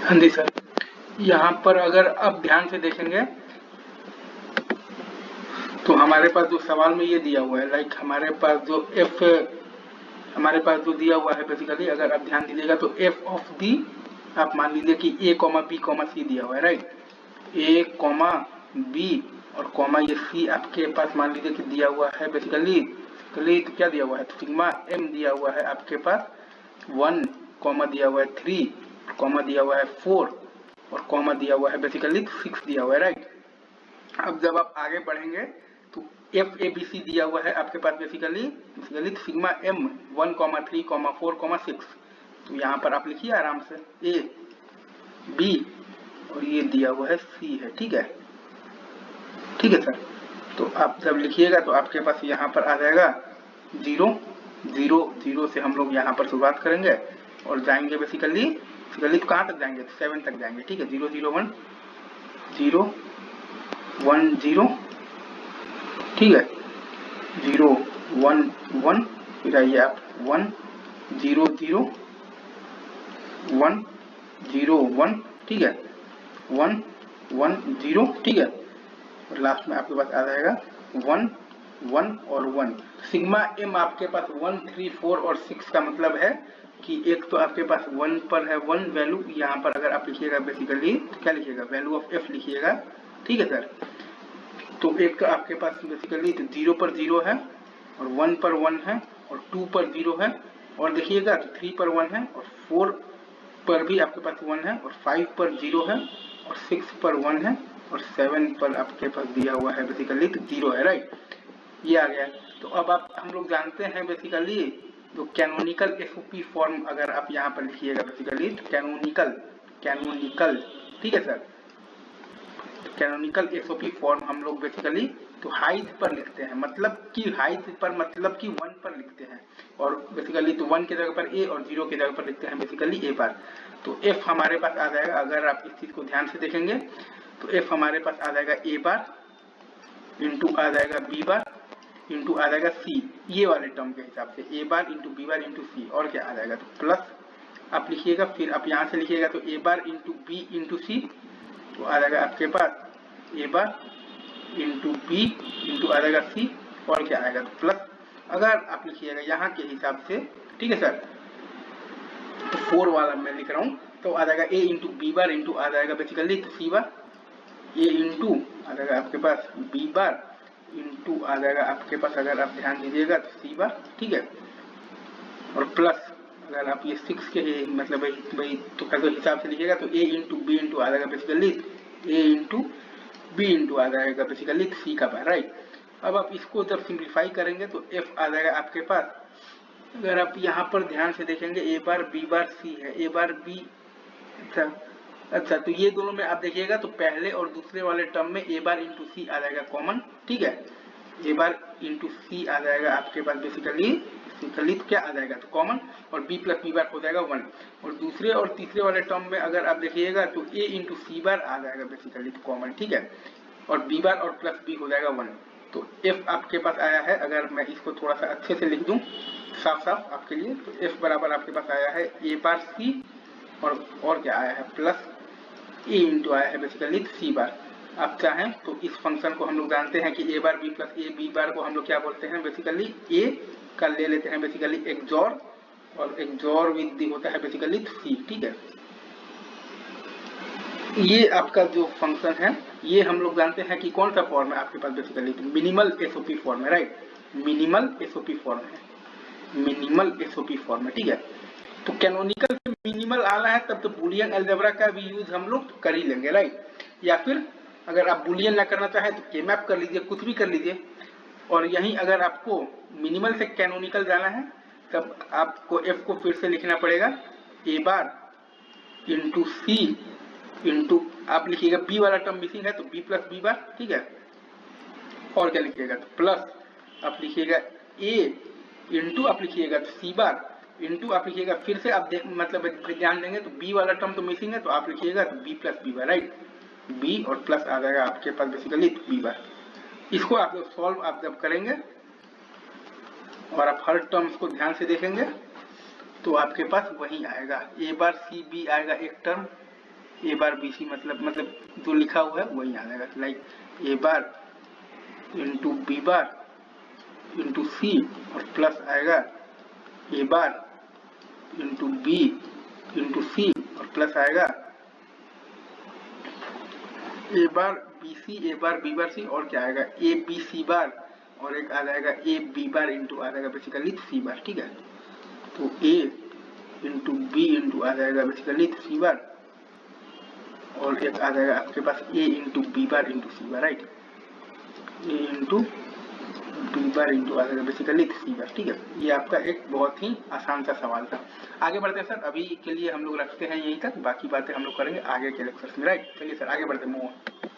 हाँ जी सर, यहाँ पर अगर आप ध्यान से देखेंगे तो हमारे पास जो सवाल में ये दिया हुआ है, लाइक हमारे पास जो एफ हमारे पास जो दिया हुआ है बेसिकली, अगर आप ध्यान दीजिएगा तो एफ ऑफ दी, आप मान लीजिए कि ए कॉमा बी कॉमा सी दिया हुआ है, राइट। ए कॉमा बी और कॉमा ये सी आपके पास मान लीजिए कि दिया हुआ है बेसिकली, तो क्या दिया हुआ है, सिग्मा एम दिया हुआ है आपके पास 1, कॉमा दिया हुआ है 3, कॉमा दिया हुआ है 4 और कॉमा दिया हुआ है बेसिकली 6 दिया हुआ है, राइट। अब जब आप आगे बढ़ेंगे तो एफ ए बी सी दिया हुआ है आपके पास बेसिकली सिग्मा एम 1, 3, 4, 6। तो यहाँ पर आप लिखिए आराम से ए बी और ये दिया हुआ है सी है, ठीक है, ठीक है सर। तो आप जब लिखिएगा तो आपके पास यहाँ पर आ जाएगा 0, 0, 0 से हम लोग यहाँ पर शुरुआत करेंगे और जाएंगे बेसिकली तो कहाँ तक जाएंगे, 7 तक जाएंगे, ठीक है। 0, 0, 1, 0, 1, 0, ठीक है, 0, 1, 1, फिर आइए आप 1, 0, 0, 1, 0, 1, ठीक है, 1, 1, 0, ठीक है, और लास्ट में आपके पास आ जाएगा 1, 1 और 1। सिग्मा एम आपके पास 1, 3, 4 और 6 का मतलब है कि एक तो आपके पास 1 पर है 1 वैल्यू, यहाँ पर अगर आप लिखिएगा बेसिकली क्या लिखिएगा, वैल्यू ऑफ एफ लिखिएगा, ठीक है सर। तो एक आपके पास बेसिकली 0 पर 0 है और 1 पर 1 है और 2 पर 0 है और देखिएगा तो 3 पर 1 है और 4 पर भी आपके पास 1 है और 5 पर 0 है और 6 पर 1 है और 7 पर आपके पास दिया हुआ है बेसिकली तो 0 है, राइट। ये आ गया। तो अब आप हम लोग जानते हैं बेसिकली जो कैनोनिकल एसओपी फॉर्म, अगर आप यहाँ पर लिखिएगा बेसिकली तो कैनोनिकल, ठीक है सर। कैनोनिकल एसओपी फॉर्म हम लोग बेसिकली तो हाइट पर लिखते हैं, मतलब कि हाइट पर मतलब कि 1 पर लिखते हैं और बेसिकली तो 1 की जगह पर ए और 0 की जगह पर लिखते हैं बेसिकली ए बार। तो एफ हमारे पास आ जाएगा, अगर आप इस चीज को ध्यान से देखेंगे तो एफ हमारे पास आ जाएगा ए बार इंटू आ जाएगा बी बार इंटू आ जाएगा सी, ये वाले टर्म के हिसाब से ए bar into B bar into C, और क्या आ जाएगा तो प्लस आप लिखिएगा, फिर आप यहाँ से लिखिएगा तो ए बार इंटू बी इंटू सी, तो आ जाएगा आपके पास ए बार इंटू बी इंटू आ जाएगा सी, और क्या आएगा तो प्लस, अगर आप लिखिएगा यहाँ के हिसाब से, ठीक है सर, तो 4 वाला मैं लिख रहा हूँ, तो आ जाएगा ए इंटू बी बार इंटू आ जाएगा बेसिकली तो सी बार, ए इंटू आ जाएगा आपके पास बी बार इंटू आ जाएगा आपके पास, अगर आप ध्यान दीजिएगा तो सी बार, ठीक है, और प्लस अगर आप ये 6 के मतलब भाई तो कैसे हिसाब से लिखिएगा तो ए इंटू बी इंटू आ जाएगा बेसिकली ए इंटू बी इंटू आ जाएगा बेसिकली सी का बार, राइट। अब आप इसको जब सिंप्लीफाई करेंगे तो एफ आ जाएगा आपके पास, अगर आप यहाँ पर ध्यान से देखेंगे ए बार बी बार सी है, ए बार बी, अच्छा तो ये दोनों में आप देखिएगा तो पहले और दूसरे वाले टर्म में ए बार इंटू सी आ जाएगा कॉमन, ठीक है, ए बार इंटू सी आ जाएगा आपके पास बेसिकली तो क्या आ जाएगा तो कॉमन, और b प्लस बी बार हो जाएगा 1, और दूसरे और तीसरे वाले टर्म में अगर आप देखिएगा तो a इंटू सी बार आ जाएगा बेसिकली तो कॉमन, ठीक है, और b बार और प्लस b हो जाएगा 1। तो f आपके पास आया है, अगर मैं इसको थोड़ा सा अच्छे से लिख दूं साफ साफ आपके लिए, तो f बराबर आपके पास आया है a बार c और क्या आया है प्लस a इंटू आया है बेसिकली c बार। आप चाहें तो इस फंक्शन को हम लोग जानते हैं कि A bar B plus A B bar को हम लोग क्या बोलते हैं बेसिकली ए का ले लेते हैं बेसिकली एक्सॉर, और एक्सॉर विद दी होता है बेसिकली सी, ठीक है। ये आपका जो फंक्शन है ये हम लोग जानते हैं कि कौन सा फॉर्म है आपके पास बेसिकली तो मिनिमल एसओपी फॉर्म है, राइट, मिनिमल एसओपी फॉर्म है, मिनिमल एसओपी फॉर्म है, ठीक है। तो कैनोनिकल से मिनिमल आना है तब तो बुलियन अलजेब्रा का भी यूज हम लोग कर ही लेंगे, राइट, या फिर अगर आप बुलियन ना करना चाहे तो के मैप कर लीजिए, कुछ भी कर लीजिए। और यहीं अगर आपको मिनिमल से कैनोनिकल जाना है तब आपको एफ को फिर से लिखना पड़ेगा ए बार इंटू सी इंटू आप लिखिएगा बी वाला टर्म मिसिंग है तो बी प्लस बी बार, ठीक है, और क्या लिखिएगा तो प्लस आप लिखिएगा ए इंटू आप लिखिएगा तो सी बार इंटू आप लिखिएगा फिर से आप मतलब ध्यान देंगे तो बी वाला टर्म तो मिसिंग है तो आप लिखिएगा तो B plus B bar, right, B और प्लस आ जाएगा आपके पास बेसिकली बी बार। इसको आप लोग सॉल्व आप जब करेंगे और आप हर टर्म्स को ध्यान से देखेंगे तो आपके पास वही आएगा, ए बार सी बी आएगा एक टर्म, ए बार बी सी मतलब जो लिखा हुआ है वही आ जाएगा, like A bar into B bar into C और प्लस आएगा A bar into B into C और प्लस आएगा A bar B C A bar B bar सी और क्या आएगा ए बी सी बार और एक आ जाएगा ए बी बार इंटू आ जाएगा बेसिकली सी बार। ठीक है, तो ए इंटू बी इंटू आ जाएगा बेसिकली सी बार और एक आ जाएगा आपके पास ए इंटू बी बार इंटू सी बार, राइट, ए इंटू बी बार इंटू आ जाएगा बेसिकली सी बार। ठीक है, ये आपका एक बहुत ही आसान सा सवाल था। आगे बढ़ते हैं सर, अभी के लिए हम लोग रखते हैं यहीं तक, बाकी बातें हम लोग करेंगे आगे के लेक्चर्स में, राइट। चलिए सर आगे बढ़ते हैं, मूव ऑन।